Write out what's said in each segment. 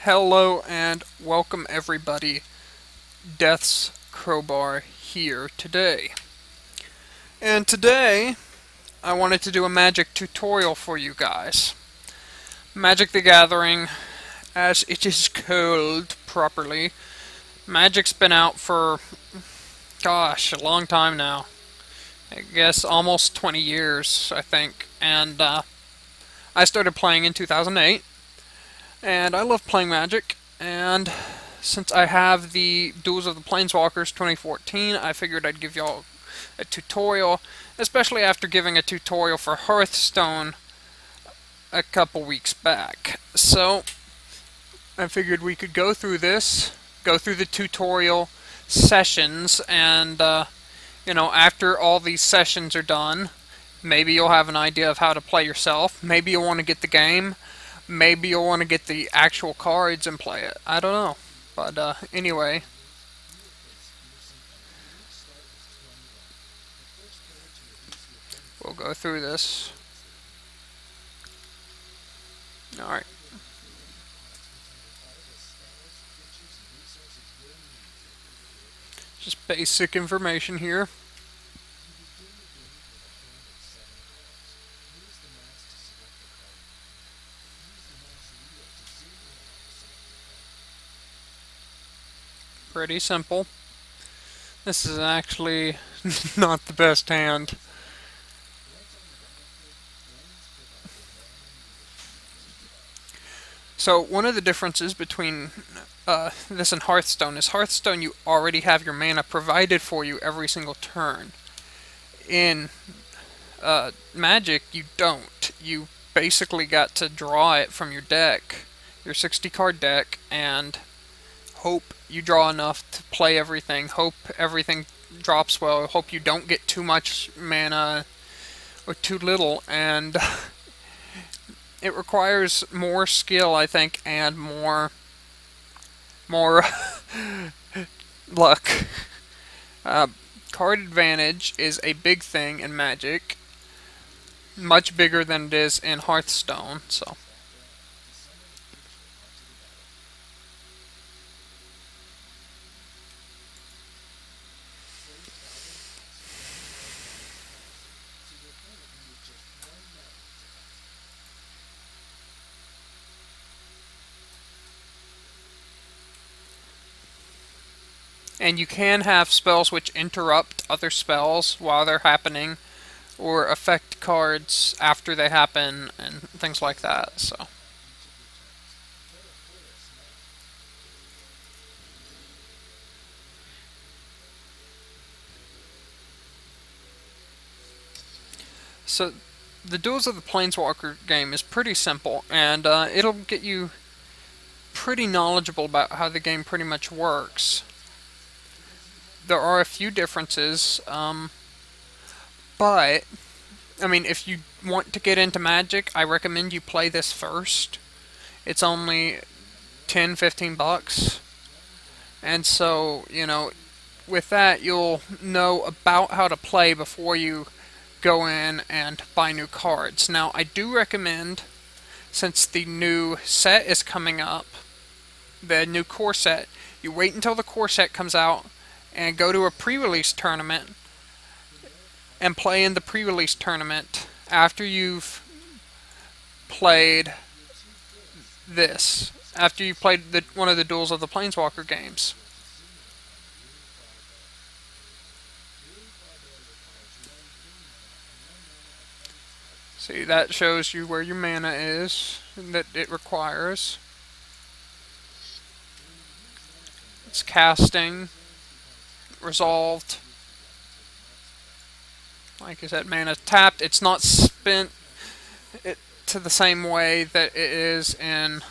Hello and welcome everybody. Death's Crowbar here today. And today I wanted to do a magic tutorial for you guys. Magic the Gathering, as it is called properly. Magic's been out for, gosh, a long time now. I guess almost 20 years, I think. And I started playing in 2008. And I love playing Magic, and since I have the Duels of the Planeswalkers 2014, I figured I'd give y'all a tutorial, especially after giving a tutorial for Hearthstone a couple weeks back. So, I figured we could go through this, go through the tutorial sessions, and, after all these sessions are done, maybe you'll have an idea of how to play yourself, maybe you'll want to get the game. Maybe you'll want to get the actual cards and play it. I don't know. But anyway. We'll go through this. Alright. Just basic information here. Pretty simple. This is actually not the best hand. So one of the differences between this and Hearthstone is Hearthstone you already have your mana provided for you every single turn. In Magic you don't. You basically got to draw it from your deck, your 60 card deck, and hope you draw enough to play everything, hope everything drops well, hope you don't get too much mana or too little, and it requires more skill, I think, and more luck. Card advantage is a big thing in Magic, much bigger than it is in Hearthstone, so. And you can have spells which interrupt other spells while they're happening, or affect cards after they happen, and things like that, so. So, the Duels of the Planeswalker game is pretty simple, and it'll get you pretty knowledgeable about how the game pretty much works. There are a few differences, but, I mean, if you want to get into Magic, I recommend you play this first. It's only 10-15 bucks, and so, with that, you'll know about how to play before you go in and buy new cards. Now, I do recommend, since the new set is coming up, the new core set, you wait until the core set comes out, and go to a pre-release tournament and play in the pre-release tournament after you've played this, after you've played one of the Duels of the Planeswalker games. See, that shows you where your mana is that it requires. It's casting. Resolved. Like I said, mana tapped. It's not spent to the same way that it is in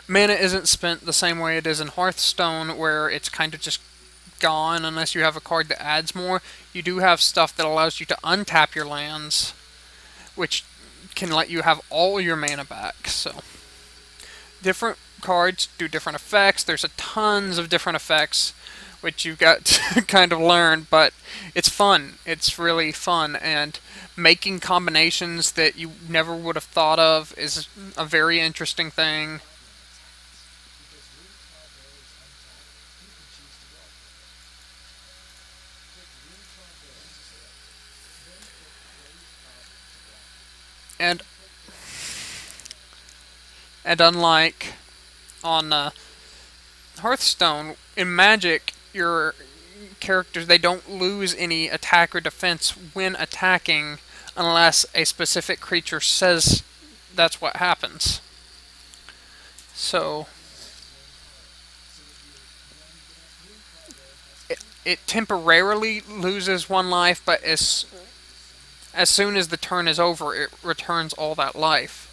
mana isn't spent the same way it is in Hearthstone, where it's kind of just gone unless you have a card that adds more. You do have stuff that allows you to untap your lands, which can let you have all your mana back. So different cards do different effects. There's tons of different effects which you've got to kind of learn, but it's fun. It's really fun, and making combinations that you never would have thought of is a very interesting thing. And unlike on Hearthstone, in Magic, your characters, they don't lose any attack or defense when attacking unless a specific creature says that's what happens. So it temporarily loses one life, but as soon as the turn is over, it returns all that life.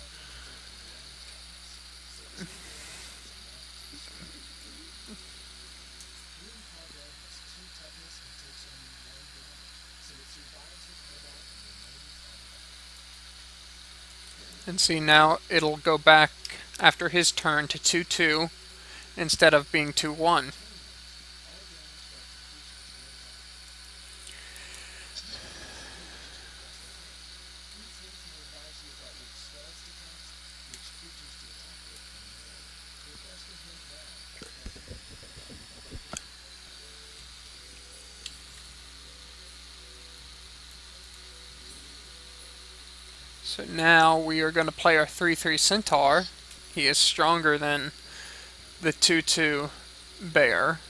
And see, now it'll go back after his turn to 2-2 instead of being 2-1. So now we are going to play our 3-3 Centaur. He is stronger than the 2-2 bear.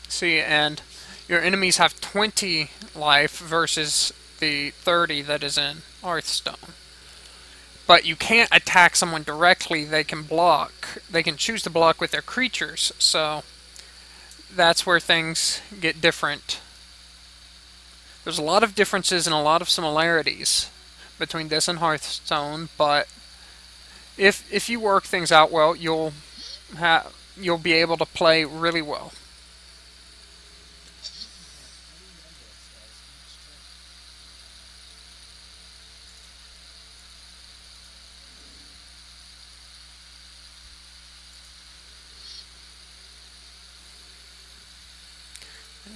See, and your enemies have 20 life versus the 30 that is in Hearthstone. But you can't attack someone directly. They can block. They can choose to block with their creatures. So that's where things get different. There's a lot of differences and a lot of similarities between this and Hearthstone, but if you work things out well, you'll be able to play really well.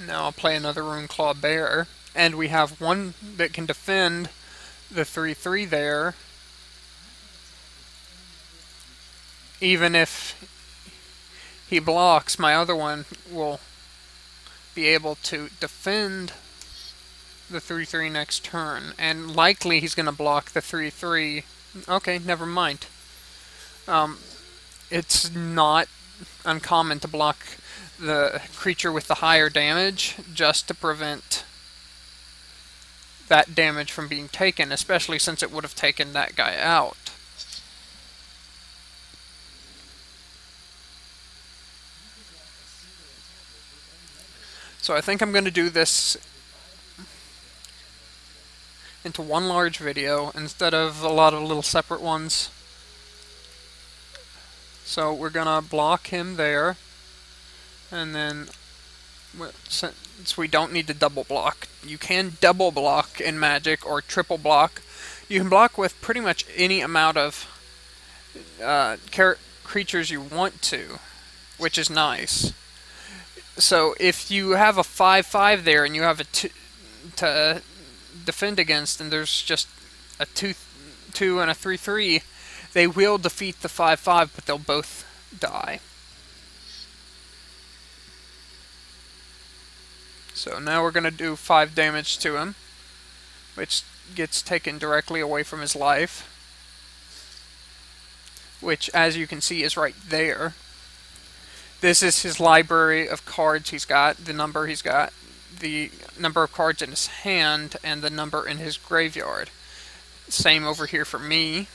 Now I'll play another Runeclaw Bear, and we have one that can defend the 3-3 there, even if he blocks. My other one will be able to defend the 3-3 next turn, and likely he's going to block the 3-3. Okay, never mind. It's not uncommon to block the creature with the higher damage just to prevent that damage from being taken, especially since it would have taken that guy out. So I think I'm going to do this into one large video instead of a lot of little separate ones. So we're going to block him there, and then since we don't need to double block, you can double block in Magic or triple block. You can block with pretty much any amount of creatures you want to, which is nice. So if you have a 5-5 there and you have a 2 to defend against, and there's just a 2-2 and a 3-3, they will defeat the 5-5, but they'll both die. So now we're going to do 5 damage to him, which gets taken directly away from his life, which, as you can see, is right there. This is his library of cards he's got, the number he's got, the number of cards in his hand, and the number in his graveyard. Same over here for me.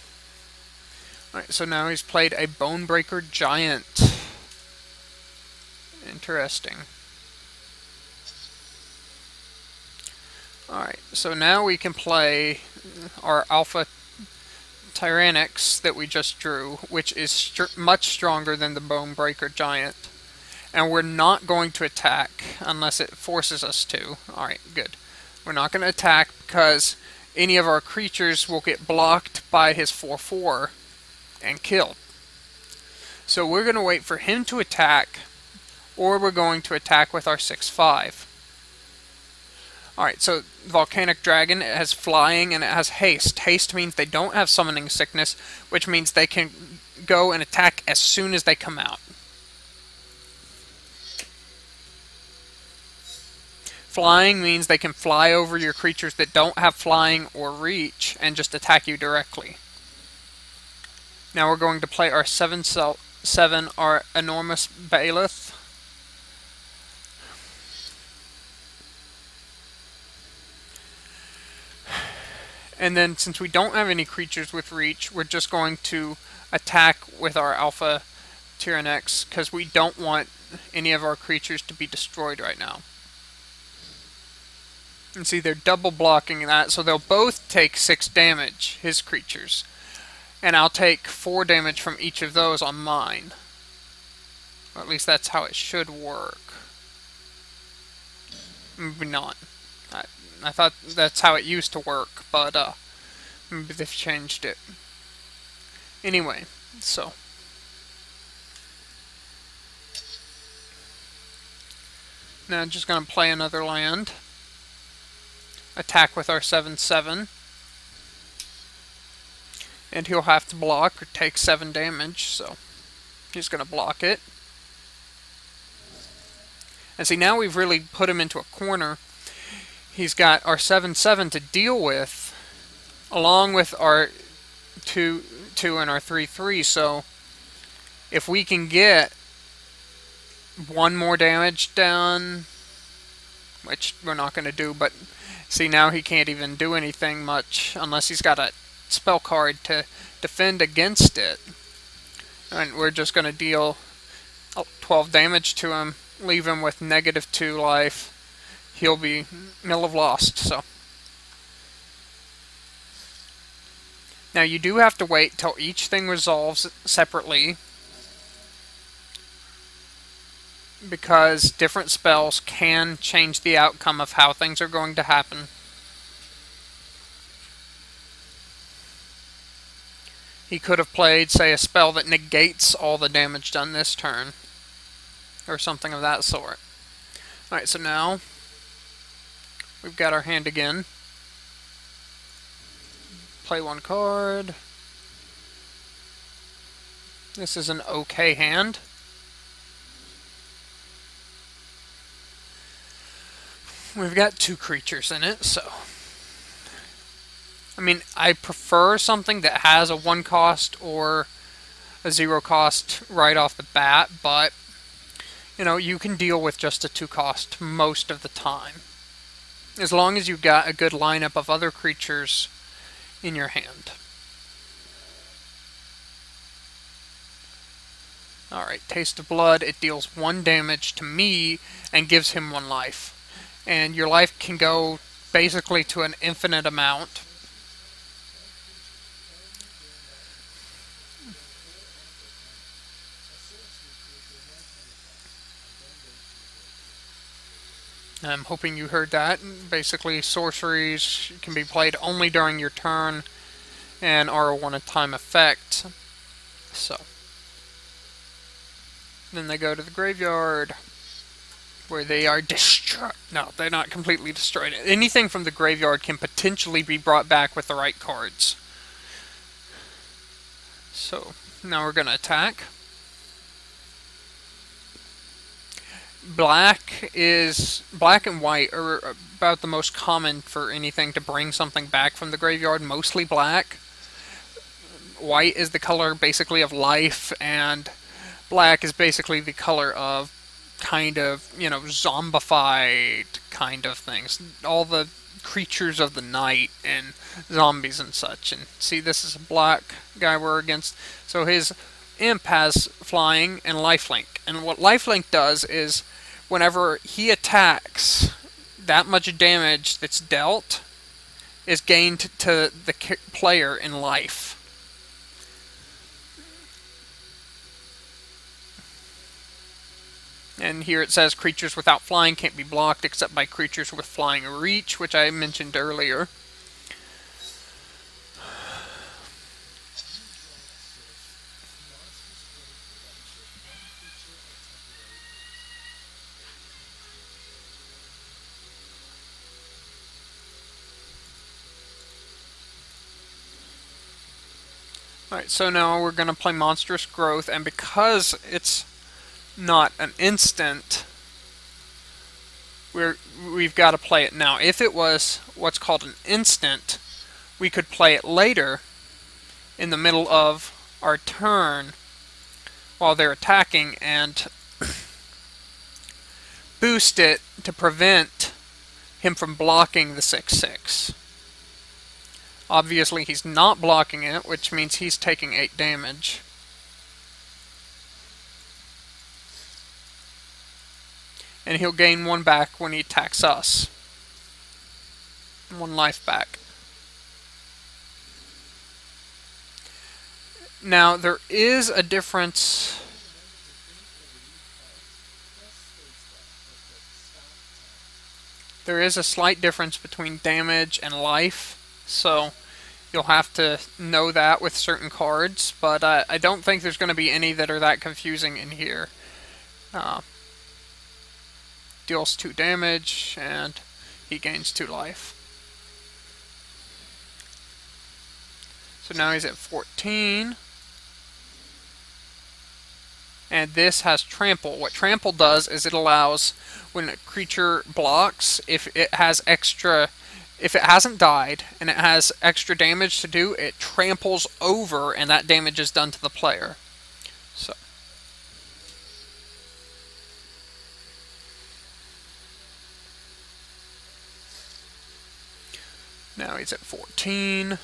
Alright, so now he's played a Bonebreaker Giant. Interesting. Alright, so now we can play our Alpha Tyrannix that we just drew, which is much stronger than the Bonebreaker Giant. And we're not going to attack unless it forces us to. Alright, good. We're not going to attack because any of our creatures will get blocked by his 4/4 and killed. So we're going to wait for him to attack, or we're going to attack with our 6/5. Alright, so Volcanic Dragon, it has flying and it has haste. Haste means they don't have summoning sickness, which means they can go and attack as soon as they come out. Flying means they can fly over your creatures that don't have flying or reach and just attack you directly. Now we're going to play our 7/7, our Enormous Bailiff. And then, since we don't have any creatures with reach, we're just going to attack with our Alpha Tyrannex, because we don't want any of our creatures to be destroyed right now. And see, they're double blocking that, so they'll both take 6 damage, his creatures. And I'll take 4 damage from each of those on mine. Or at least that's how it should work. Maybe not. I thought that's how it used to work, but maybe they've changed it. Anyway, so now I'm just going to play another land. Attack with our 7/7. And he'll have to block or take 7 damage, so he's going to block it. And see, now we've really put him into a corner. He's got our 7/7 to deal with, along with our 2/2 and our 3/3. So if we can get 1 more damage done, which we're not going to do, but see, now he can't even do anything much unless he's got a spell card to defend against it. And we're just going to deal 12 damage to him, leave him with -2 life. He'll have lost, so. Now you do have to wait till each thing resolves separately, because different spells can change the outcome of how things are going to happen. He could have played, say, a spell that negates all the damage done this turn, or something of that sort. Alright, so now we've got our hand again. Play 1 card. This is an okay hand. We've got 2 creatures in it, so. I mean, I prefer something that has a 1 cost or a 0 cost right off the bat, but, you know, you can deal with just a 2 cost most of the time, as long as you've got a good lineup of other creatures in your hand. Alright, Taste of Blood. It deals 1 damage to me and gives him 1 life. And your life can go basically to an infinite amount. I'm hoping you heard that. Basically, sorceries can be played only during your turn and are a one-time effect. So, then they go to the graveyard, where they are destroyed. No, they're not completely destroyed. Anything from the graveyard can potentially be brought back with the right cards. So, now we're going to attack. Black and white are about the most common for anything to bring something back from the graveyard, mostly black. White is the color basically of life, and black is basically the color of kind of, you know, zombified kind of things. All the creatures of the night and zombies and such. And see, this is a black guy we're against. So his imp has flying and lifelink. And what lifelink does is, whenever he attacks, that much damage that's dealt is gained to the player in life. And here it says creatures without flying can't be blocked except by creatures with flying reach, which I mentioned earlier. Alright, so now we're going to play Monstrous Growth, and because it's not an instant, we've got to play it now. If it was what's called an instant, we could play it later in the middle of our turn while they're attacking and boost it to prevent him from blocking the 6/6. Obviously he's not blocking it, which means he's taking 8 damage. And he'll gain 1 back when he attacks us. 1 life back. Now there is a difference. There is a slight difference between damage and life, so you'll have to know that with certain cards, but I don't think there's going to be any that are that confusing in here. Deals 2 damage, and he gains 2 life. So now he's at 14. And this has Trample. What Trample does is it allows, when a creature blocks, if it hasn't died and it has extra damage to do, it tramples over and that damage is done to the player. So now he's at 14.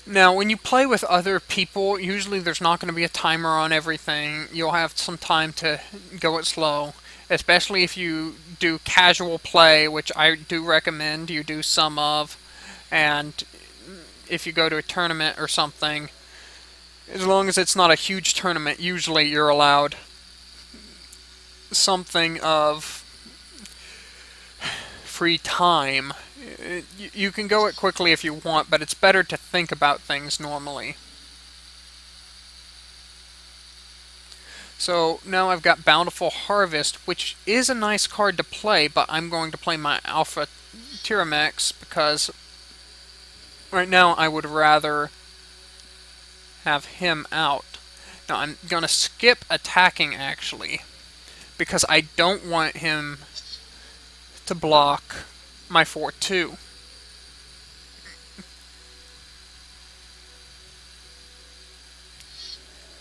Now, when you play with other people, usually there's not going to be a timer on everything. You'll have some time to go it slow, especially if you do casual play, which I do recommend you do some of. And if you go to a tournament or something, as long as it's not a huge tournament, usually you're allowed something of free time. You can go it quickly if you want, but it's better to think about things normally. So now I've got Bountiful Harvest, which is a nice card to play, but I'm going to play my Alpha Tyramex because right now I would rather have him out. Now I'm going to skip attacking actually, because I don't want him to block my 4/2.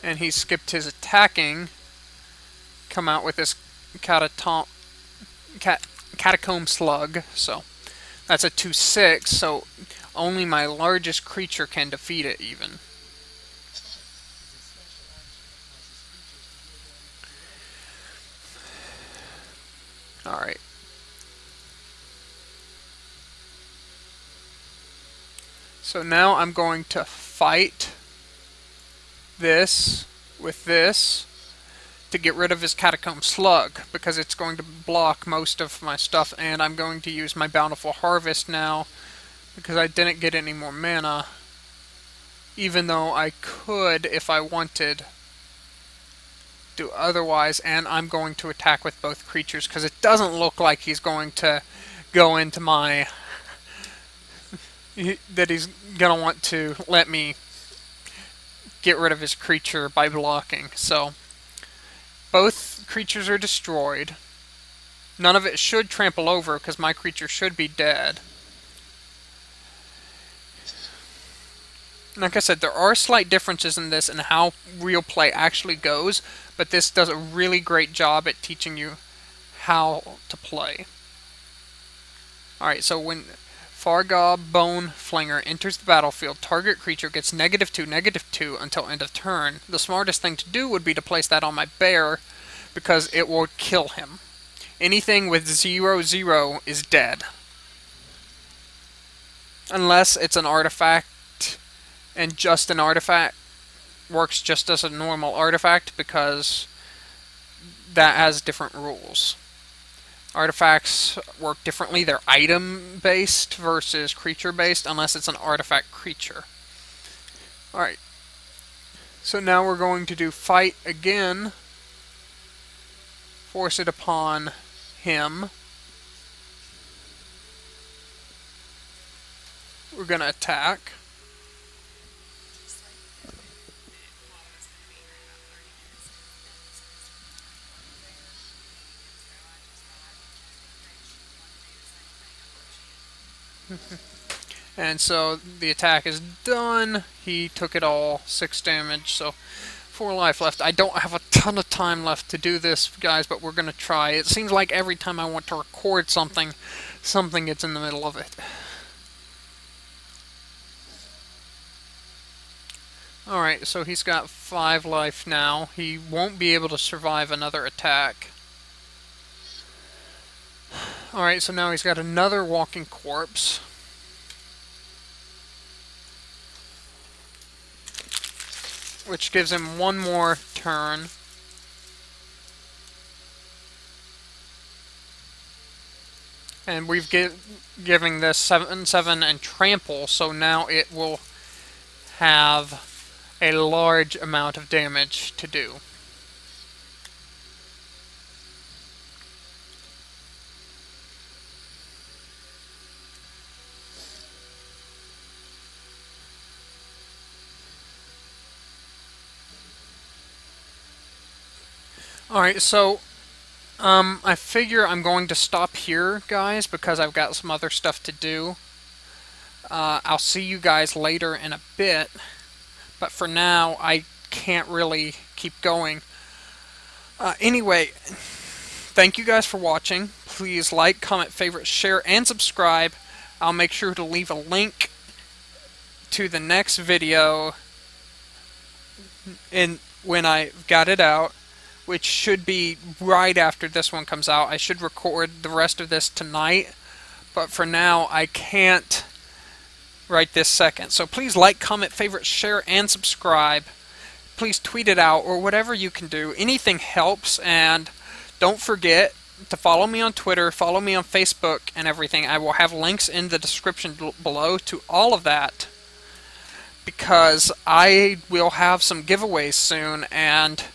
And he skipped his attacking, come out with this Catacomb Slug, so that's a 2/6, so only my largest creature can defeat it even. Alright. So now I'm going to fight this with this to get rid of his Catacomb Slug, because it's going to block most of my stuff, and I'm going to use my Bountiful Harvest now because I didn't get any more mana, even though I could, if I wanted, do otherwise. And I'm going to attack with both creatures because it doesn't look like he's going to go into my that he's gonna want to let me get rid of his creature by blocking. So both creatures are destroyed. None of it should trample over because my creature should be dead. Like I said, there are slight differences in this and how real play actually goes, but this does a really great job at teaching you how to play. Alright, so when Fargob Bone Flinger enters the battlefield, target creature gets -2/-2 until end of turn. The smartest thing to do would be to place that on my bear, because it will kill him. Anything with 0/0 is dead. Unless it's an artifact and just an artifact works just as a normal artifact because that has different rules. Artifacts work differently. They're item-based versus creature-based unless it's an artifact creature. Alright, so now we're going to do fight again. Force it upon him. We're going to attack. And so the attack is done. He took it all, 6 damage, so 4 life left. I don't have a ton of time left to do this, guys, but we're going to try. It seems like every time I want to record something, something gets in the middle of it. Alright, so he's got 5 life now. He won't be able to survive another attack. Alright, so now he's got another walking corpse. Which gives him 1 more turn. And we've giving this 7/7 and trample, so now it will have a large amount of damage to do. Alright, so I figure I'm going to stop here, guys, because I've got some other stuff to do. I'll see you guys later in a bit, but for now, I can't really keep going. Anyway, thank you guys for watching. Please like, comment, favorite, share, and subscribe. I'll make sure to leave a link to the next video when I got it out, which should be right after this one comes out. I should record the rest of this tonight, but for now I can't right this second. So please like, comment, favorite, share, and subscribe. Please tweet it out or whatever you can do. Anything helps, and don't forget to follow me on Twitter, follow me on Facebook and everything. I will have links in the description below to all of that, because I will have some giveaways soon, and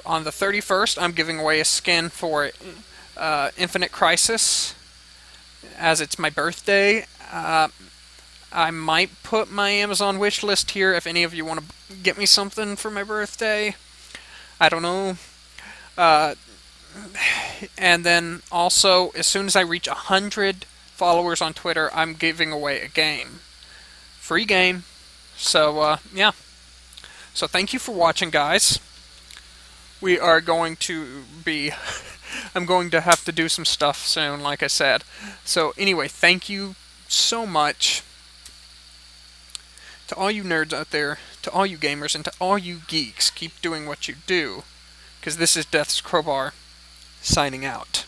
on the 31st, I'm giving away a skin for Infinite Crisis, as it's my birthday. I might put my Amazon wish list here if any of you want to get me something for my birthday. I don't know. And then also, as soon as I reach 100 followers on Twitter, I'm giving away a game. Free game. So, yeah. So thank you for watching, guys. We are going to be... I'm going to have to do some stuff soon, like I said. So anyway, thank you so much to all you nerds out there, to all you gamers, and to all you geeks. Keep doing what you do, because this is Death's Crowbar, signing out.